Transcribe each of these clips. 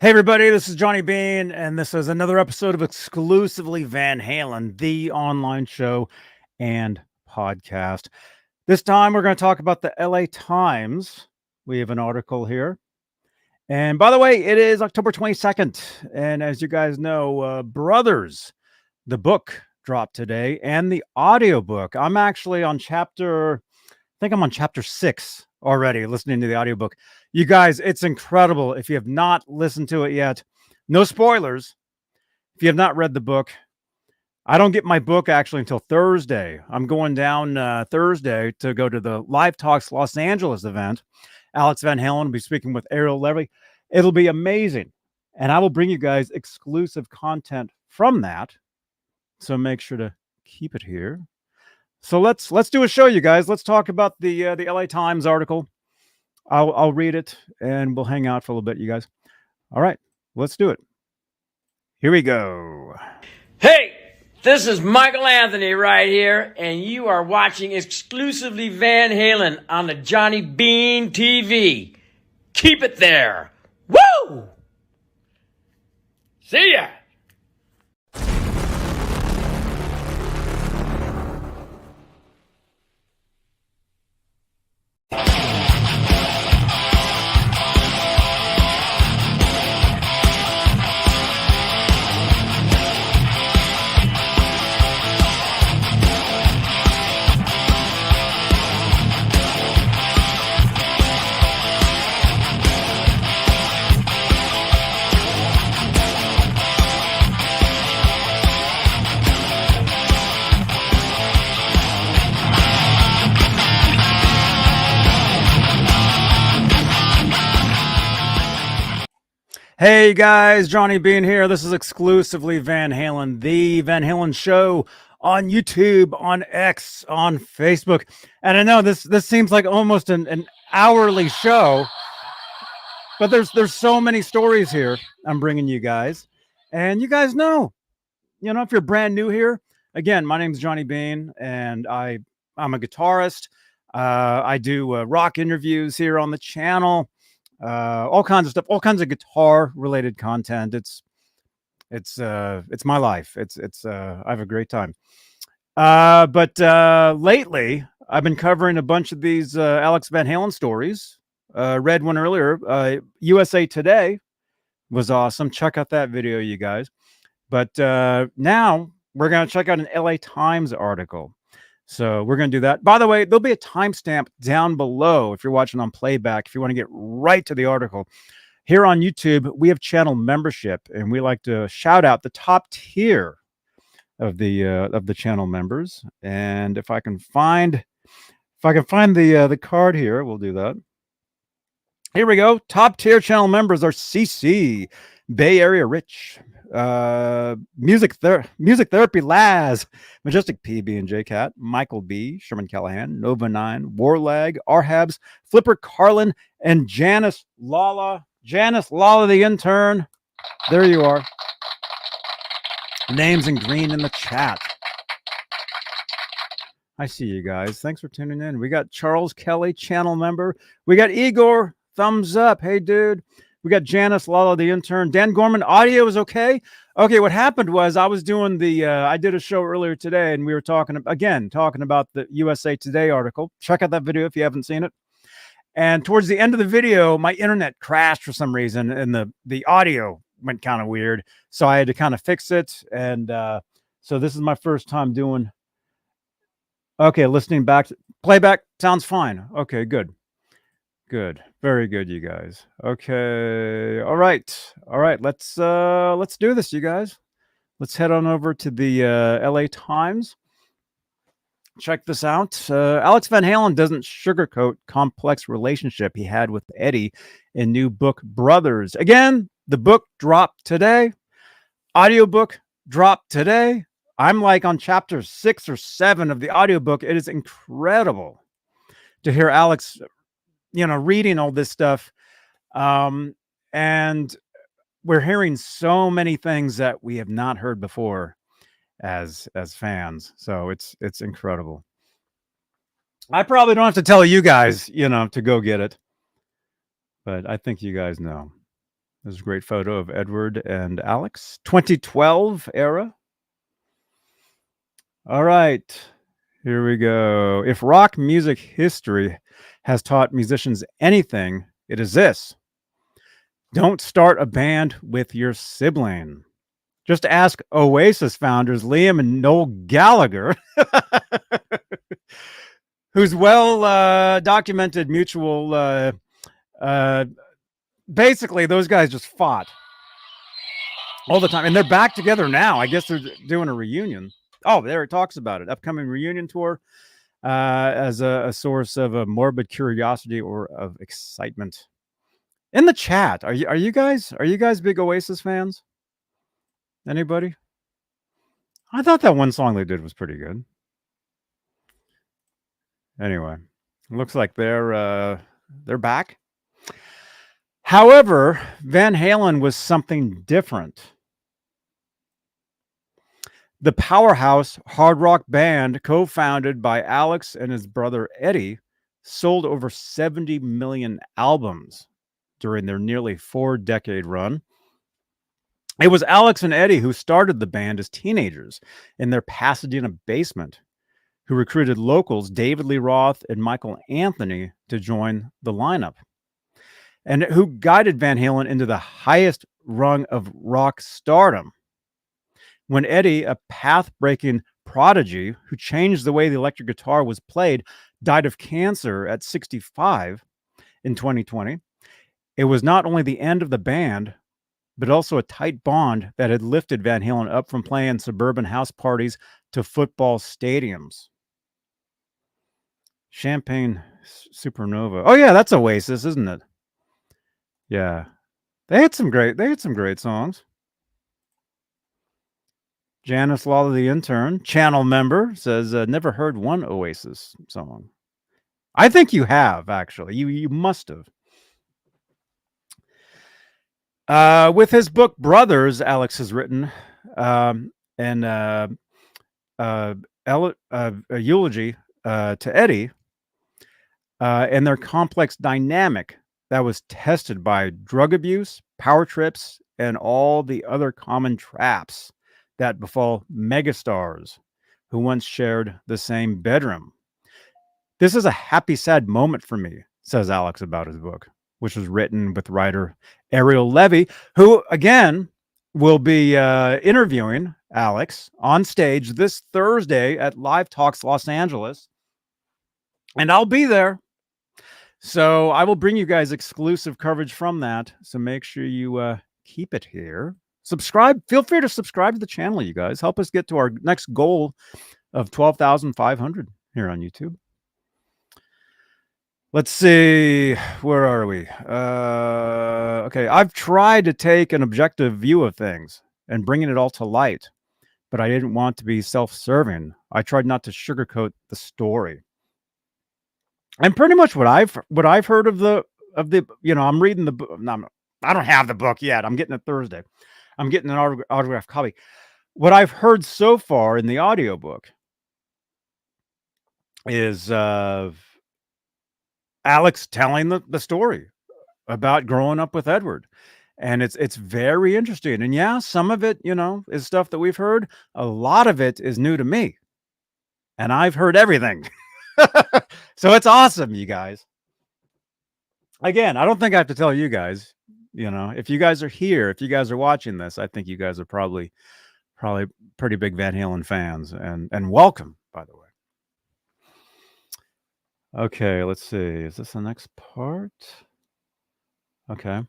Hey everybody, this is Johnny Bean, and this is another episode of Exclusively Van Halen, the online show and podcast. This time we're going to talk about the LA Times. We have an article here. And by the way, it is October 22nd. And as you guys know, Brothers, the book dropped today, and the audiobook. I'm actually on I think I'm on chapter 6 already, listening to the audiobook. You guys, it's incredible. If you have not listened to it yet, no spoilers. If you have not read the book, I don't get my book actually until Thursday. I'm going down Thursday to go to the Live Talks Los Angeles event. Alex Van Halen will be speaking with Ariel Levy. It'll be amazing. And I will bring you guys exclusive content from that. So make sure to keep it here. So let's do a show, you guys. Let's talk about the LA Times article. I'll read it and we'll hang out for a little bit, you guys. All right, let's do it. Here we go. Hey, this is Michael Anthony right here, and you are watching Exclusively Van Halen on the Johnny Bean TV. Keep it there. Woo! See ya! Hey guys, Johnny Bean here. This is Exclusively Van Halen, the Van Halen show on YouTube, on X, on Facebook. And I know this seems like almost an hourly show, but there's so many stories here I'm bringing you guys. And you guys know, if you're brand new here, again, my name's Johnny Bean, and I'm a guitarist. I do rock interviews here on the channel. All kinds of stuff, all kinds of guitar related content. It's my life. I have a great time. But lately I've been covering a bunch of these Alex Van Halen stories. Read one earlier. USA Today was awesome. Check out that video, you guys. But now we're going to check out an LA Times article. So we're going to do that. By the way, there'll be a timestamp down below if you're watching on playback, if you want to get right to the article. Here on YouTube, we have channel membership, and we like to shout out the top tier of the channel members. And if I can find the card here, we'll do that. Here we go. Top tier channel members are CC, Bay Area Rich, Music Therapy Laz, Majestic PB and J Cat, Michael B, Sherman Callahan, Nova 9, Warlag, Arhabs, Flipper Carlin, and Janice Lala. Janice Lala, the intern. There you are. Names in green in the chat. I see you guys. Thanks for tuning in. We got Charles Kelly, channel member. We got Igor, thumbs up. Hey, dude. We got Janice Lala, the intern. Dan Gorman, audio is okay. Okay, what happened was I was doing I did a show earlier today, and we were talking about the USA Today article. Check out that video if you haven't seen it. And towards the end of the video, my internet crashed for some reason, and the audio went kind of weird. So I had to kind of fix it. And so this is my first time doing. Okay, listening back. Playback sounds fine. Okay, good. Good. Very good, you guys. Okay. All right. Let's do this, you guys. Let's head on over to the LA Times. Check this out. Alex Van Halen doesn't sugarcoat complex relationship he had with Eddie in new book Brothers. Again, the book dropped today. Audiobook dropped today. I'm like on chapter 6 or 7 of the audiobook. It is incredible to hear Alex reading all this stuff. And we're hearing so many things that we have not heard before as fans. So it's incredible. I probably don't have to tell you guys, to go get it, but I think you guys know. There's a great photo of Edward and Alex. 2012 era. All right. Here we go. If rock music history has taught musicians anything, it is this: don't start a band with your sibling. Just ask Oasis founders Liam and Noel Gallagher, whose well documented mutual. Basically, those guys just fought all the time, and they're back together now. I guess they're doing a reunion. Oh, there it talks about it. Upcoming reunion tour as a source of a morbid curiosity or of excitement. In the chat, are you guys big Oasis fans? Anybody? I thought that one song they did was pretty good. Anyway, looks like they're back. However, Van Halen was something different. The powerhouse hard rock band, co-founded by Alex and his brother Eddie, sold over 70 million albums during their nearly 4-decade run. It was Alex and Eddie who started the band as teenagers in their Pasadena basement, who recruited locals David Lee Roth and Michael Anthony to join the lineup, and who guided Van Halen into the highest rung of rock stardom. When Eddie, a path-breaking prodigy who changed the way the electric guitar was played, died of cancer at 65 in 2020, it was not only the end of the band, but also a tight bond that had lifted Van Halen up from playing suburban house parties to football stadiums. Champagne Supernova. Oh yeah, that's Oasis, isn't it? Yeah. They had some great songs. Janice Lawler, the intern, channel member, says, never heard one Oasis song. I think you have, actually. You must have. With his book Brothers, Alex has written, and a eulogy to Eddie and their complex dynamic that was tested by drug abuse, power trips, and all the other common traps that befall megastars who once shared the same bedroom. This is a happy, sad moment for me, says Alex about his book, which was written with writer Ariel Levy, who, again, will be interviewing Alex on stage this Thursday at Live Talks Los Angeles. And I'll be there. So I will bring you guys exclusive coverage from that. So make sure you keep it here. Subscribe. Feel free to subscribe to the channel, you guys. Help us get to our next goal of 12,500 here on YouTube. Let's see. Where are we? Okay. I've tried to take an objective view of things and bringing it all to light, but I didn't want to be self-serving. I tried not to sugarcoat the story. And pretty much what I've heard of the I'm reading the book. I don't have the book yet. I'm getting it Thursday. I'm getting an autographed copy. What I've heard so far in the audiobook is Alex telling the story about growing up with Edward. And it's very interesting. And yeah, some of it, is stuff that we've heard. A lot of it is new to me. And I've heard everything. So it's awesome, you guys. Again, I don't think I have to tell you guys, if you guys are here, if you guys are watching this, I think you guys are probably pretty big Van Halen fans, and welcome, by the way. Okay, let's see. Is this the next part? Okay.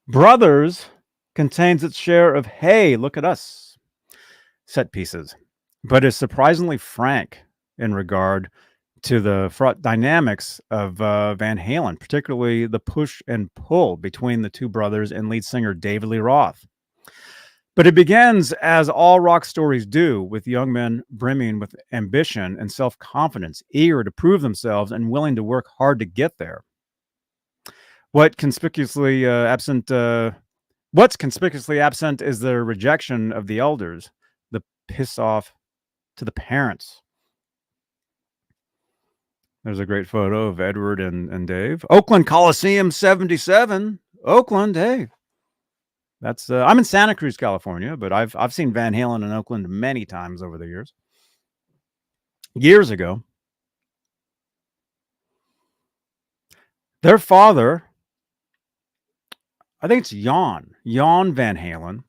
Brothers contains its share of, hey, look at us set pieces, but is surprisingly frank in regard to the fraught dynamics of Van Halen, particularly the push and pull between the two brothers and lead singer David Lee Roth. But it begins, as all rock stories do, with young men brimming with ambition and self-confidence, eager to prove themselves and willing to work hard to get there. What's conspicuously absent is the rejection of the elders, the piss off to the parents. There's a great photo of Edward and Dave. Oakland Coliseum 77. Oakland, hey. That's I'm in Santa Cruz, California, but I've seen Van Halen in Oakland many times over the years. Years ago, their father, I think it's Jan Van Halen,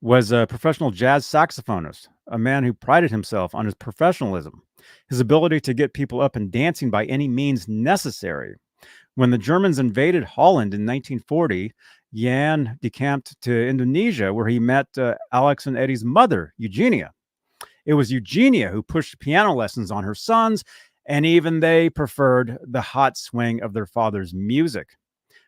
was a professional jazz saxophonist, a man who prided himself on his professionalism, his ability to get people up and dancing by any means necessary. When the Germans invaded Holland in 1940, Jan decamped to Indonesia, where he met Alex and Eddie's mother, Eugenia. It was Eugenia who pushed piano lessons on her sons, and even they preferred the hot swing of their father's music.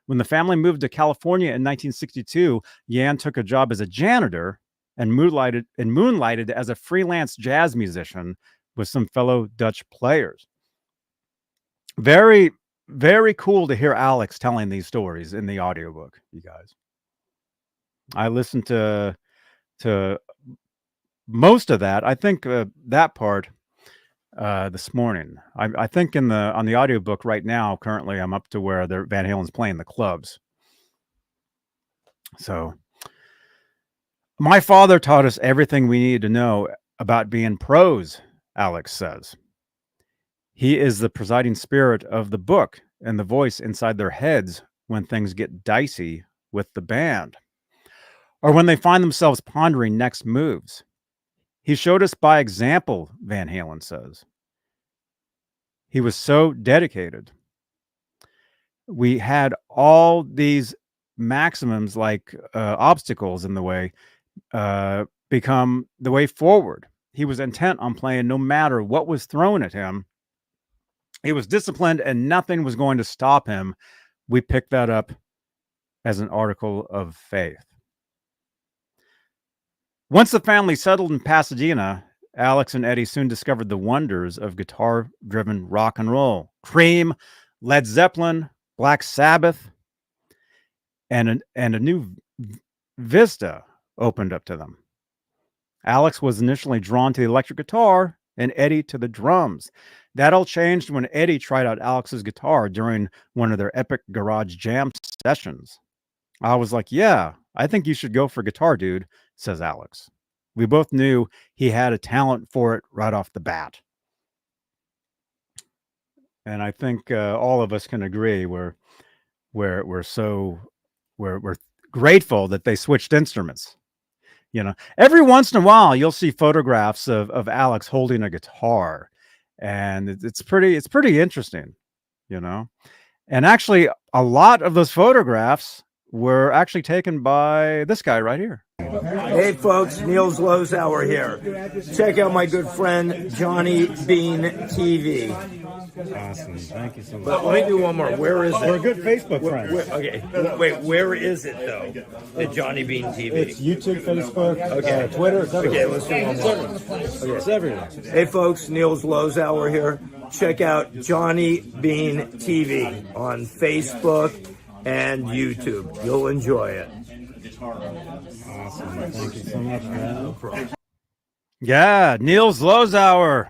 When the family moved to California in 1962, Jan took a job as a janitor and moonlighted as a freelance jazz musician with some fellow Dutch players. Very, very cool to hear Alex telling these stories in the audiobook, you guys. I listened to most of that. I think that part this morning. I think on the audiobook right now, currently I'm up to where Van Halen's playing the clubs. So my father taught us everything we needed to know about being pros, Alex says. He is the presiding spirit of the book and the voice inside their heads when things get dicey with the band, or when they find themselves pondering next moves. He showed us by example, Van Halen says. He was so dedicated. We had all these maximums like obstacles in the way become the way forward. He was intent on playing no matter what was thrown at him. He was disciplined and nothing was going to stop him. We picked that up as an article of faith. Once the family settled in Pasadena, Alex and Eddie soon discovered the wonders of guitar-driven rock and roll. Cream, Led Zeppelin, Black Sabbath, and a new vista opened up to them. Alex was initially drawn to the electric guitar and Eddie to the drums. That all changed when Eddie tried out Alex's guitar during one of their epic garage jam sessions. I was like, yeah, I think you should go for guitar, dude, says Alex. We both knew he had a talent for it right off the bat. And I think all of us can agree we're grateful that they switched instruments. You know, every once in a while you'll see photographs of Alex holding a guitar, and it's pretty interesting, you know. And actually, a lot of those photographs were actually taken by this guy right here. Hey folks, Niels Lozauer here. Check out my good friend Johnny Bean TV. Awesome, thank you so much. But let me do one more. Where is it? We're good Facebook friends. Okay, wait, where is it though? The Johnny Bean TV. It's YouTube, Facebook, okay, Twitter. It's everywhere. Okay, let's do one more. Okay. It's everywhere. Hey folks, Niels Lozauer here. Check out Johnny Bean TV on Facebook and YouTube. You'll enjoy it. Awesome. Thank you so much, man. Yeah, Niels Lozauer.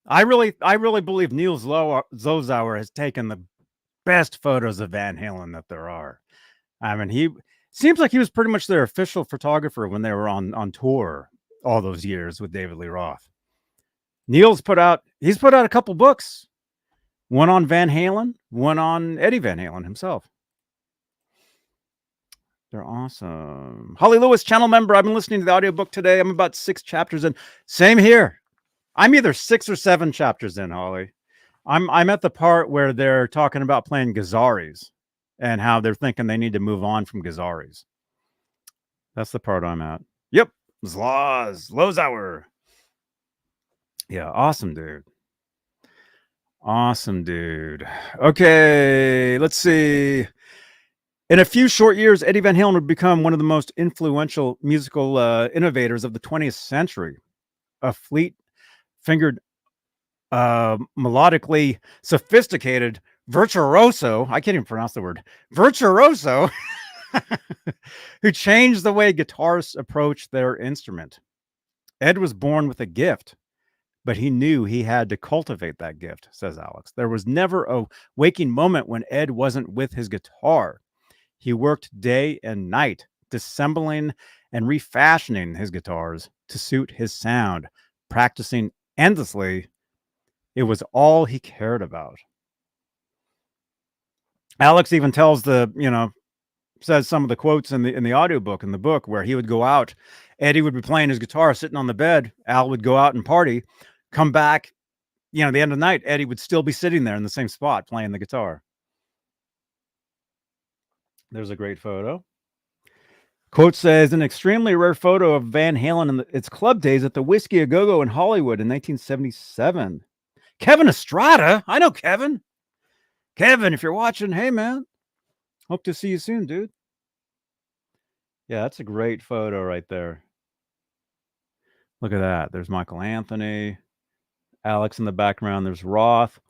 I really believe Niels Lozauer has taken the best photos of Van Halen that there are. I mean, he seems like he was pretty much their official photographer when they were on tour all those years with David Lee Roth. Niels put out a couple books, one on Van Halen, one on Eddie Van Halen himself. They're awesome. Holly Lewis, channel member. I've been listening to the audiobook today. I'm about 6 chapters in. Same here. I'm either 6 or 7 chapters in, Holly. I'm at the part where they're talking about playing Gazaris and how they're thinking they need to move on from Gazaris. That's the part I'm at. Yep. Lozauer. Yeah, awesome, dude. Awesome, dude. Okay, let's see. In a few short years, Eddie Van Halen would become one of the most influential musical innovators of the 20th century. A fleet-fingered, melodically sophisticated virtuoso, I can't even pronounce the word, virtuoso, who changed the way guitarists approach their instrument. Ed was born with a gift, but he knew he had to cultivate that gift, says Alex. There was never a waking moment when Ed wasn't with his guitar. He worked day and night disassembling and refashioning his guitars to suit his sound, practicing endlessly. It was all he cared about. Alex even tells says some of the quotes in the audiobook in the book where he would go out, Eddie would be playing his guitar sitting on the bed, Al would go out and party, come back, the end of the night, Eddie would still be sitting there in the same spot playing the guitar. There's a great photo. Quote says, an extremely rare photo of Van Halen in its club days at the Whiskey A Go-Go in Hollywood in 1977. Kevin Estrada? I know Kevin. Kevin, if you're watching, hey, man. Hope to see you soon, dude. Yeah, that's a great photo right there. Look at that. There's Michael Anthony. Alex in the background. There's Roth.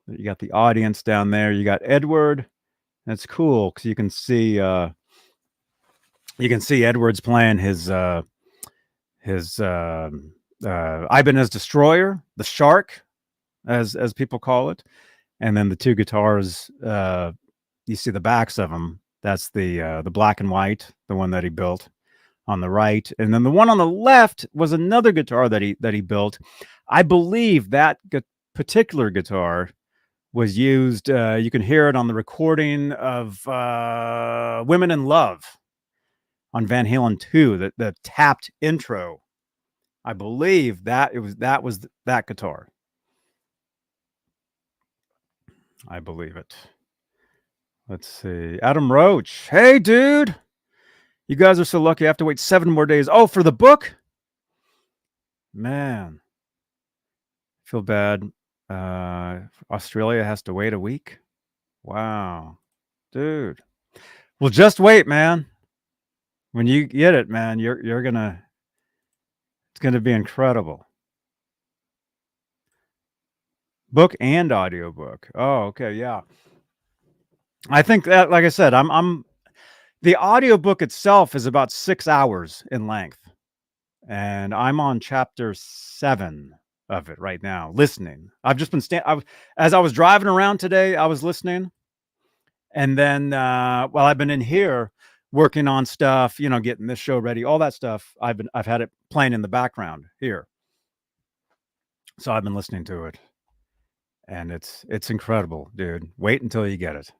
You got the audience down there. You got Edward. That's cool because you can see Edward's playing his Ibanez Destroyer, the Shark, as people call it, and then the two guitars. You see the backs of them. That's the black and white, the one that he built on the right, and then the one on the left was another guitar that he built. I believe that particular guitar was used. You can hear it on the recording of "Women in Love" on Van Halen 2, the tapped intro. I believe that was that guitar. I believe it. Let's see. Adam Roach. Hey, dude. You guys are so lucky. I have to wait 7 more days. Oh, for the book? Man. Feel bad. Australia has to wait a week? Wow. Dude. Well, just wait, man. When you get it, man, you're gonna, it's gonna be incredible. Book and audiobook. Oh, okay, yeah. I think that, like I said, the audiobook itself is about 6 hours in length. And I'm on chapter 7 of it right now, listening. I've just been as I was driving around today, I was listening. And then while I've been in here working on stuff, getting this show ready, all that stuff, I've had it playing in the background here. So I've been listening to it. And it's incredible, dude. Wait until you get it.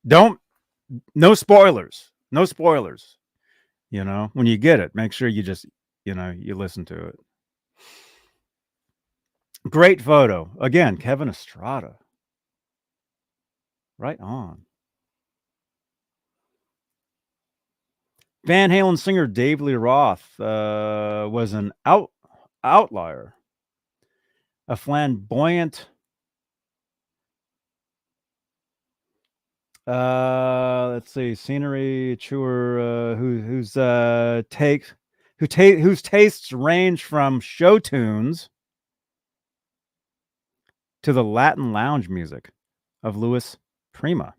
No spoilers. No spoilers. When you get it, make sure you just, you listen to it. Great photo. Again, Kevin Estrada. Right on. Van Halen singer Dave Lee Roth was an outlier. A flamboyant let's see, scenery chewer whose tastes range from show tunes to the Latin lounge music of Louis Prima.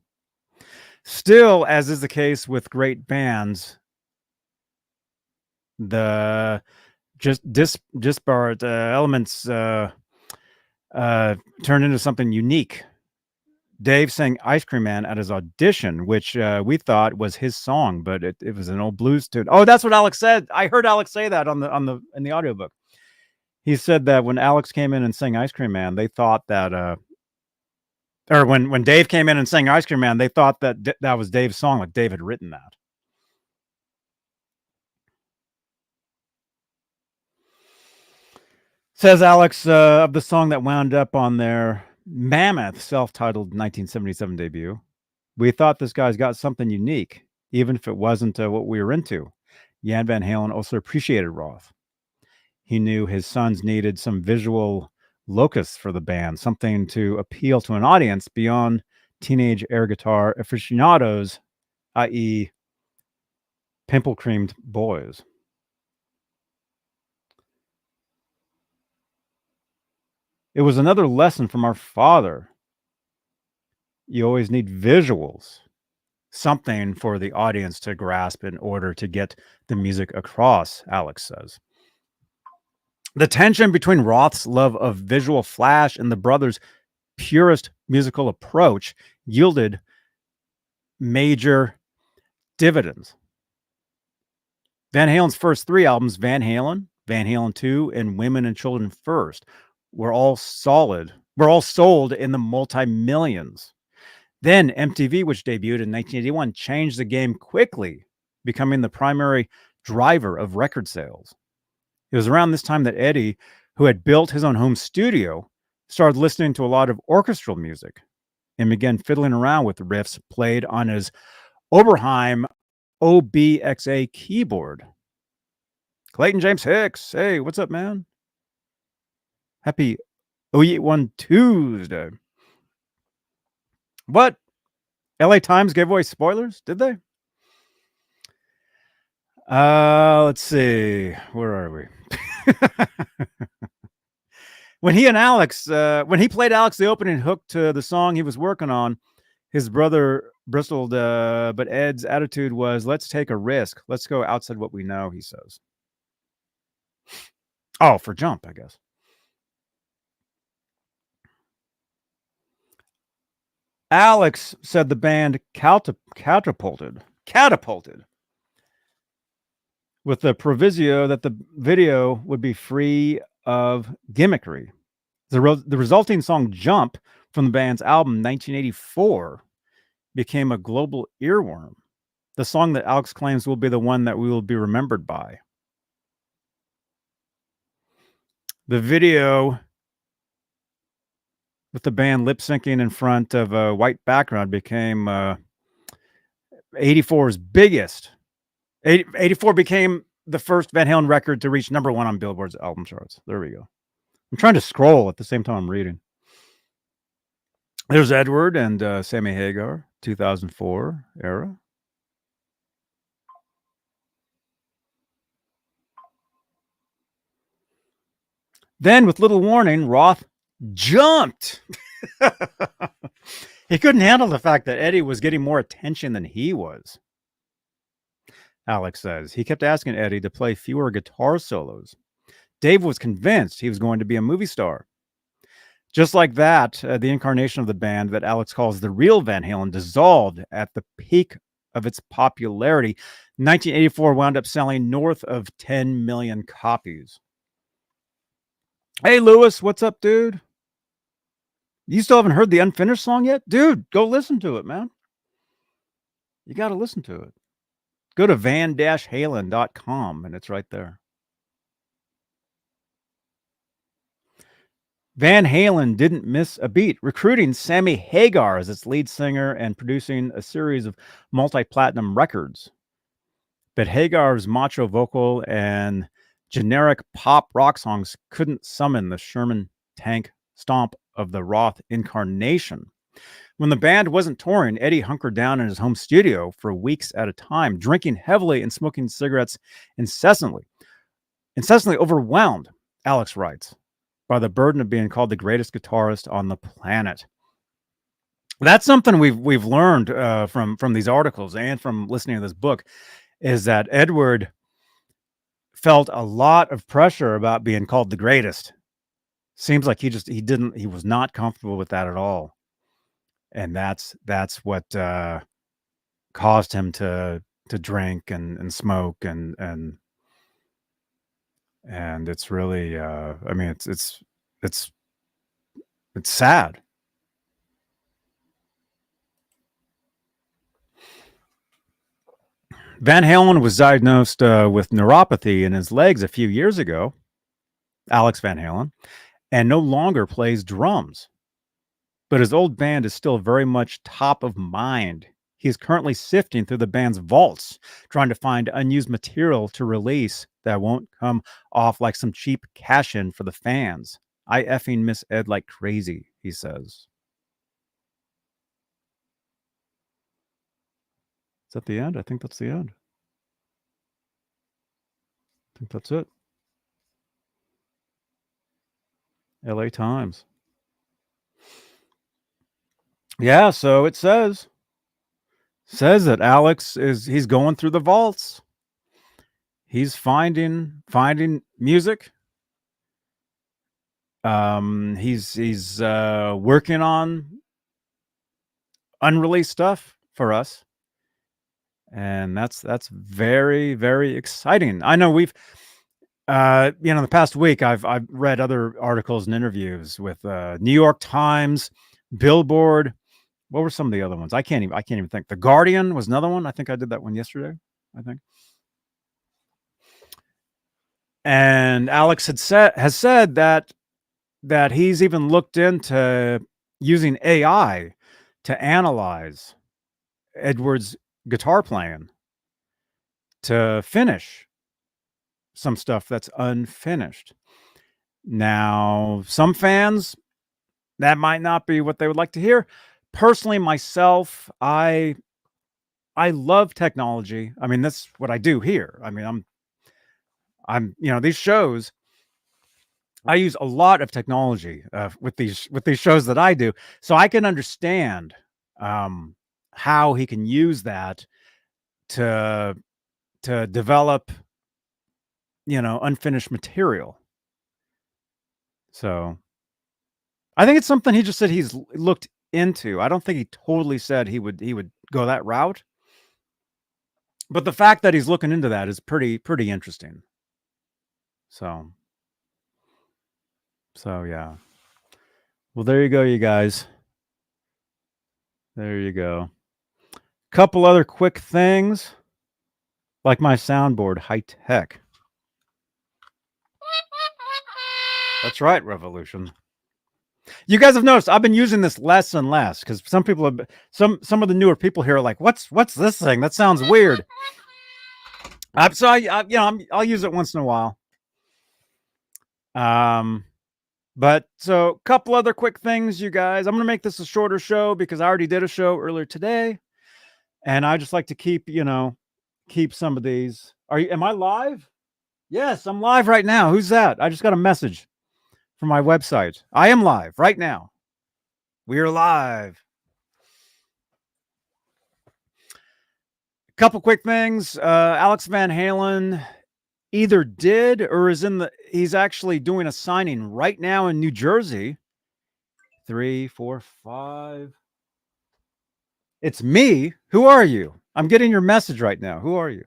Still, as is the case with great bands, the just disparate elements turn into something unique. Dave sang Ice Cream Man at his audition, which we thought was his song, but it was an old blues tune. Oh, that's what Alex said. I heard Alex say that in the audiobook. He said that when Alex came in and sang Ice Cream Man, they thought that or when Dave came in and sang Ice Cream Man, they thought that that was Dave's song, like Dave had written that. Says Alex of the song that wound up on their Mammoth self-titled 1977 debut. We thought this guy's got something unique, even if it wasn't what we were into. Jan Van Halen also appreciated Roth. He knew his sons needed some visual locus for the band, something to appeal to an audience beyond teenage air guitar aficionados, i.e. pimple-creamed boys. It was another lesson from our father. You always need visuals, something for the audience to grasp in order to get the music across, Alex says. The tension between Roth's love of visual flash and the brothers' purest musical approach yielded major dividends. Van Halen's first 3 albums, Van Halen, Van Halen 2, and Women and Children First, were all sold in the multi-millions. Then MTV, which debuted in 1981, changed the game quickly, becoming the primary driver of record sales. It was around this time that Eddie, who had built his own home studio, started listening to a lot of orchestral music and began fiddling around with riffs played on his Oberheim OBXA keyboard. Clayton James Hicks, hey, what's up, man? Happy OE1 Tuesday. What? LA Times gave away spoilers, did they? Let's see. Where are we? When he played Alex the opening hook to the song he was working on, his brother bristled, but Ed's attitude was, let's take a risk. Let's go outside what we know, he says. Oh, for Jump, I guess. Alex said the band catapulted with the proviso that the video would be free of gimmickry. The resulting song Jump from the band's album 1984 became a global earworm. The song that Alex claims will be the one that we will be remembered by. The video with the band lip syncing in front of a white background became 84's biggest. 84 became the first Van Halen record to reach #1 on Billboard's album charts. There we go. I'm trying to scroll at the same time I'm reading. There's Edward and Sammy Hagar, 2004 era. Then, with little warning, Roth jumped. He couldn't handle the fact that Eddie was getting more attention than he was. Alex says he kept asking Eddie to play fewer guitar solos. Dave was convinced he was going to be a movie star. Just like that, the incarnation of the band that Alex calls the real Van Halen dissolved at the peak of its popularity. 1984 wound up selling north of 10 million copies. Hey, Lewis, what's up, dude? You still haven't heard the unfinished song yet? Dude, go listen to it, man. You got to listen to it. Go to van-halen.com, and it's right there. Van Halen didn't miss a beat, recruiting Sammy Hagar as its lead singer and producing a series of multi-platinum records. But Hagar's macho vocal and generic pop rock songs couldn't summon the Sherman tank stomp of the Roth incarnation. When the band wasn't touring, Eddie hunkered down in his home studio for weeks at a time, drinking heavily and smoking cigarettes incessantly overwhelmed, Alex writes, by the burden of being called the greatest guitarist on the planet. That's something we've learned from these articles and from listening to this book, is that Edward felt a lot of pressure about being called the greatest. Seems like he was not comfortable with that at all. And that's what caused him to drink and smoke and it's really I mean it's sad. Van Halen was diagnosed with neuropathy in his legs a few years ago, Alex Van Halen, and no longer plays drums. But his old band is still very much top of mind. He is currently sifting through the band's vaults, trying to find unused material to release that won't come off like some cheap cash-in for the fans. I effing miss Ed like crazy, he says. Is that the end? I think that's the end. I think that's it. LA Times. Yeah, so it says that Alex he's going through the vaults. He's finding music. He's working on unreleased stuff for us. and that's very, very exciting. I know we've the past week I've read other articles and interviews with New York Times, Billboard. What were some of the other ones? I can't even think. The Guardian was another one. I think I did that one yesterday, I think. And Alex has said that he's even looked into using AI to analyze Edward's guitar playing to finish some stuff that's unfinished. Now, some fans, that might not be what they would like to hear. Personally, myself, I love technology. I mean, that's what I do here. I mean, I'm these shows, I use a lot of technology with these shows that I do, so I can understand how he can use that to develop unfinished material. So I think it's something he just said he's looked into. I don't think he totally said he would go that route, but the fact that he's looking into that is pretty interesting. So yeah. Well, there you go, you guys. There you go. Couple other quick things, like my soundboard, high tech. That's right, Revolution. You guys have noticed I've been using this less and less because some people have some of the newer people here are like, what's this thing? That sounds weird. So I'll use it once in a while. But so a couple other quick things, you guys. I'm gonna make this a shorter show because I already did a show earlier today, and I just like to keep some of these. Am I live? Yes, I'm live right now. Who's that? I just got a message from my website. I am live right now. We're live. A couple quick things. Alex Van Halen either did or he's actually doing a signing right now in New Jersey. 3, 4, 5. It's me. Who are you? I'm getting your message right now. Who are you?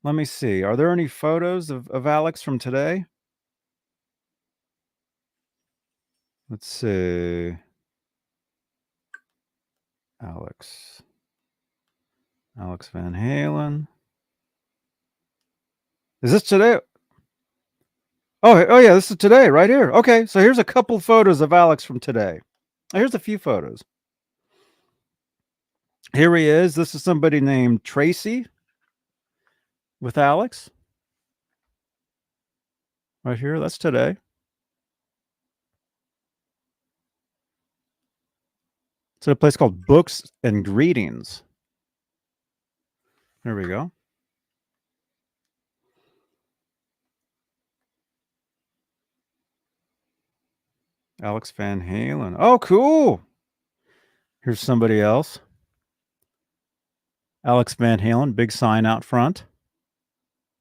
Let me see. Are there any photos of Alex from today? Let's see. Alex Van Halen. Is this today? Oh yeah, this is today right here. Okay, so here's a couple photos of Alex from today. Here's a few photos. Here he is. This is somebody named Tracy with Alex. Right here, that's today. It's at a place called Books and Greetings. There we go. Alex Van Halen. Oh, cool. Here's somebody else. Alex Van Halen, big sign out front.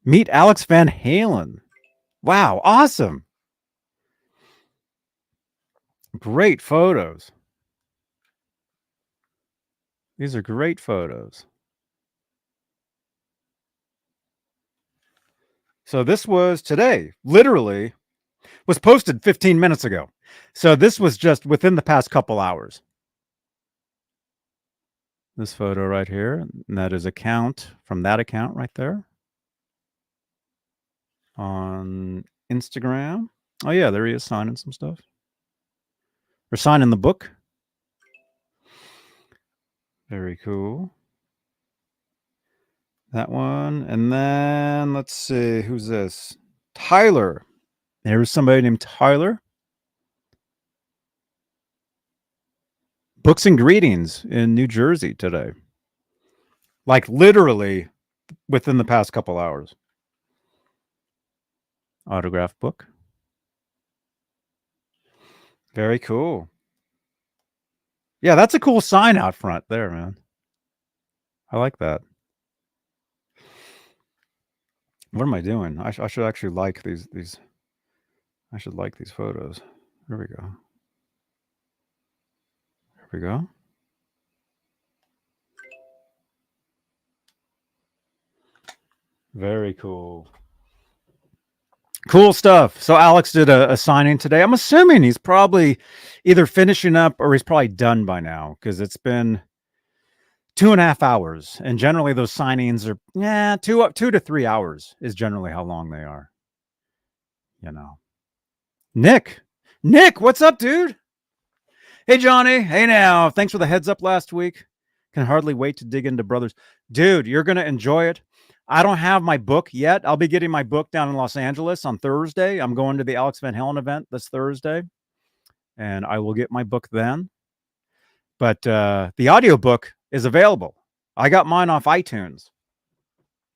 Meet Alex Van Halen. Wow, awesome. Great photos. These are great photos. So this was today, literally was posted 15 minutes ago. So this was just within the past couple hours. This photo right here, and that is from that account right there on Instagram. Oh yeah, there he is signing some stuff. Or signing the book. Very cool. That one. And then let's see, who's this? Tyler. There's somebody named Tyler. Books and Greetings in New Jersey today. Like literally within the past couple hours. Autograph book. Very cool. Yeah, that's a cool sign out front there, man. I like that. What am I doing? I should actually like these. I should like these photos. There we go. There we go. Very cool. Cool stuff. So Alex did a signing today. I'm assuming he's probably either finishing up or he's probably done by now because it's been 2.5 hours. And generally those signings are 2 to 3 hours is generally how long they are. You know. Nick, what's up, dude? Hey, Johnny. Hey, now. Thanks for the heads up last week. Can hardly wait to dig into Brothers. Dude, you're going to enjoy it. I don't have my book yet. I'll be getting my book down in Los Angeles on Thursday. I'm going to the Alex Van Halen event this Thursday, and I will get my book then. But the audiobook is available. I got mine off iTunes,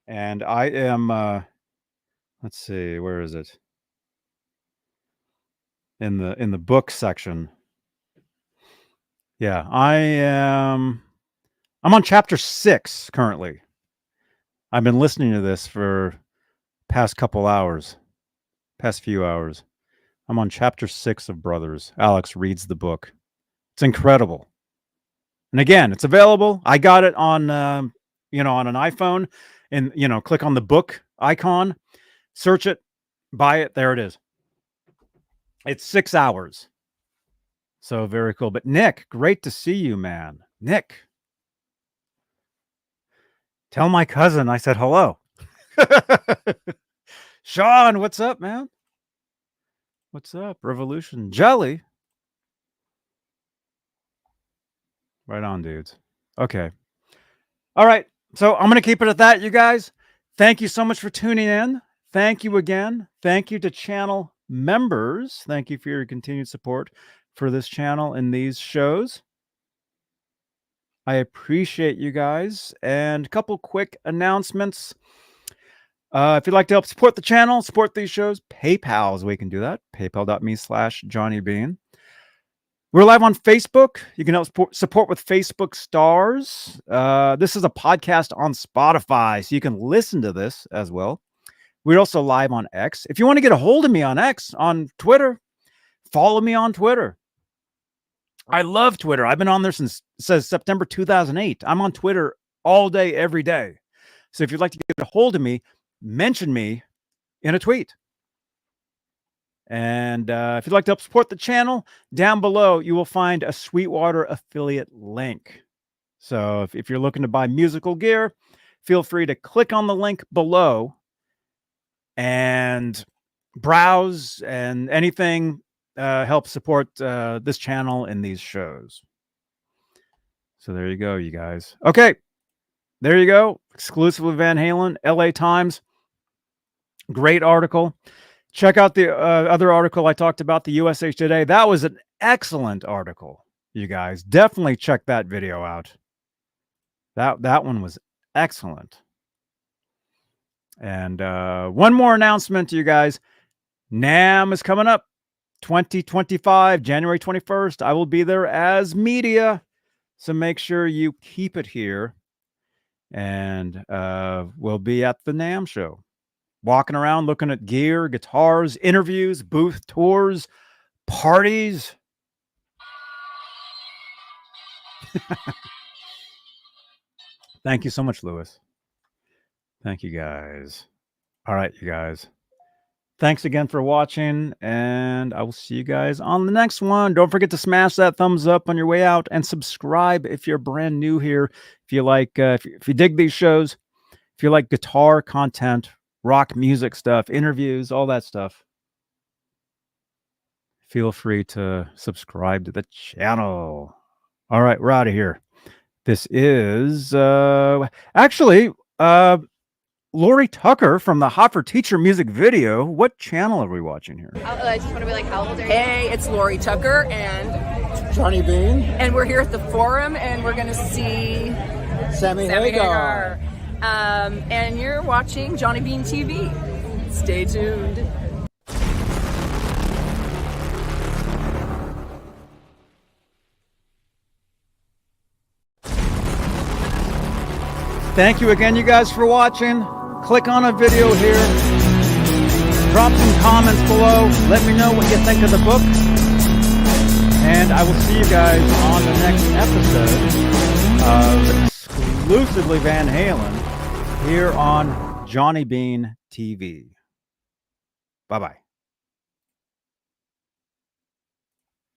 and I am, let's see, where is it? In the book section. Yeah, I'm on chapter 6 currently. I've been listening to this for past few hours. I'm on chapter 6 of Brothers. Alex reads the book. It's incredible. And again, it's available. I got it on, on an iPhone, and, click on the book icon, search it, buy it. There it is. It's 6 hours. So very cool. But Nick, great to see you, man. Nick. Tell my cousin I said hello. Sean, what's up, man? What's up? Revolution. Jelly. Right on, dudes. Okay. All right. So I'm going to keep it at that, you guys. Thank you so much for tuning in. Thank you again. Thank you to channel members. Thank you for your continued support for this channel and these shows. I appreciate you guys. And a couple quick announcements. If you'd like to help support the channel, support these shows, PayPal is where you can do that. PayPal.me/JohnnyBean. We're live on Facebook. You can help support with Facebook stars. This is a podcast on Spotify, so you can listen to this as well. We're also live on X. If you want to get a hold of me on X, on Twitter, follow me on Twitter. I love Twitter. I've been on there since, it says September 2008. I'm on Twitter all day, every day. So if you'd like to get a hold of me, mention me in a tweet. And if you'd like to help support the channel, down below, you will find a Sweetwater affiliate link. So if you're looking to buy musical gear, feel free to click on the link below and browse, and anything help support this channel and these shows. So there you go, you guys. Okay, there you go. Exclusively Van Halen, LA Times. Great article. Check out the other article I talked about, the USA Today. That was an excellent article, you guys. Definitely check that video out. That one was excellent. And one more announcement to you guys. NAMM is coming up. 2025, January 21st. I will be there as media. So make sure you keep it here. And we'll be at the NAMM show. Walking around, looking at gear, guitars, interviews, booth tours, parties. Thank you so much, Lewis. Thank you, guys. All right, you guys. Thanks again for watching, and I will see you guys on the next one. Don't forget to smash that thumbs up on your way out, and subscribe if you're brand new here. If you like, if you dig these shows, if you like guitar content, rock music stuff, interviews, all that stuff, feel free to subscribe to the channel. All right, we're out of here. This is actually Lori Tucker from the Hot for Teacher music video. What channel are we watching here? I just want to be like, how old are you? Hey, it's Lori Tucker and Johnny Bean, and we're here at the Forum, and we're going to see Sammy Hagar. And you're watching Johnny Bean TV. Stay tuned. Thank you again, you guys, for watching. Click on a video here. Drop some comments below. Let me know what you think of the book. And I will see you guys on the next episode of Exclusively Van Halen here on Johnny Bean TV. Bye-bye.